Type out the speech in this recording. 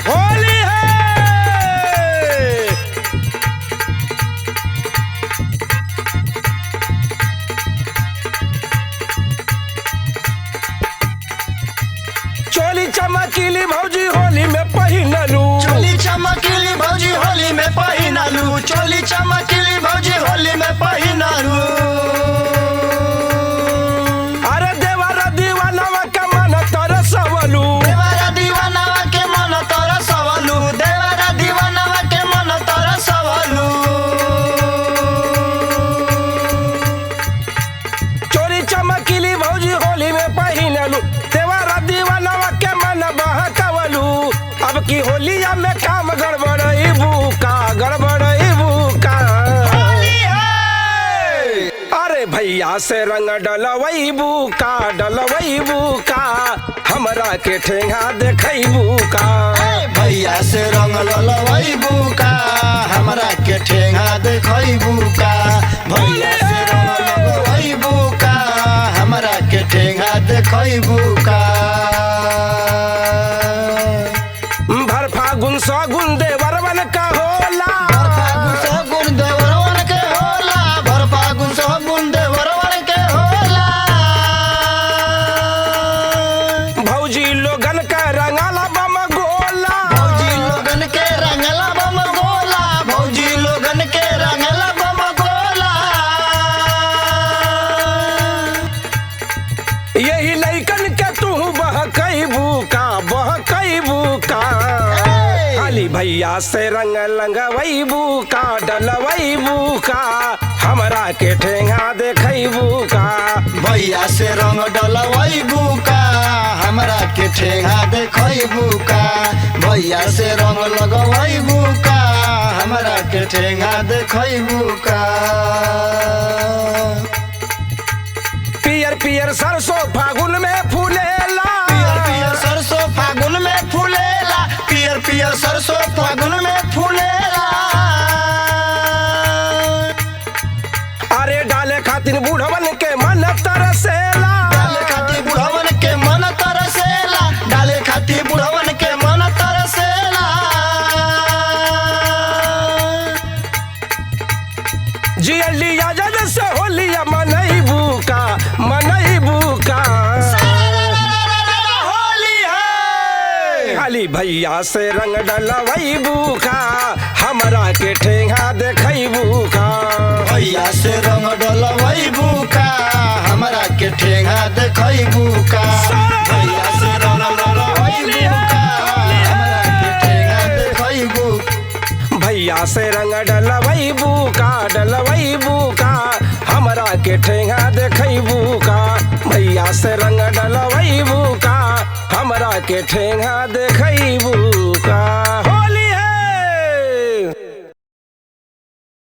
होली है। चोली चमकीली भौजी होली में पहिनलू, चोली चमकीली भौजी होली में पहिनालू, चोली चमकीली भौजी होली में पहिनालू। अरे देवरा दीवानवा के मन तरसवलू, देवरा दीवानवा के मन तरसवलू, देवरा दीवानवा के मन तरसवलू। चोरी चमकीली भौजी होली में पहिनलू, देवरा दीवानवा के मन बहकवलू। अब की होलिया में काम गड़बड़ई बुका, गड़बड़ई बुका। होली है। अरे भैया से रंग डलवई बुका, डलवई बुका, हमरा के ठेंगा देखई बुका। भैया से रंग ललवैबू का, हमरा के ठेंगा देखैबू का। भैया से रंग ललवैबू का, हमरा के ठेंगा देखैबू का। भर फागुन सगुन देवरवन का होला, भर फागुन सगुन देवरवन के होला, भर फागुन सगुन देवरवन के होला। भौजी लोगन का रंगाला बम गोला, भौजी लोगन के रंगला बम गोला, भौजी लोगन के रंगला बम गोला। यही लइकन के तू बहकई बुका, बहकई बुका। खाली भैया से रंग लंगवई बुका, डलवई बुका, हमरा के ठेंगा देखई बुका। भैया से रंग डलवैबू का, हमरा के ठेंगा देखैबू का। भैया से रंग लगवैबू का, हमरा के ठेंगा देखैबू का। पियर पियर सरसों फागुन में फूलेला, पियर पियर सरसों फागुन में फूलेला, पियर पियर सरसों फागुन में फूलेला। अरे डाले खातिर बूढ़वन के मन तरसेला, डाले खातिर बुढ़वन के मन तरसेला, डाले खातिर बुढ़वन के मन तरसेला। जियलिया जज से होलिया मनई बुका, मनई बुका। होली है। खाली भैया से रंग डलवई बुका, हमरा के ठेंगा देखई बुका। भैया से रंग डलवैबू का, हमरा के ठेंगा देखैबू का। भैया से रंग डलवैबू का, हमरा के ठेंगा देखैबू। भैया से रंग डलवई बुका, डलवई बुका, हमरा के ठेंगा देखई बुका। भैया से रंग डलवई बुका, हमरा के ठेंगा देखई बुका।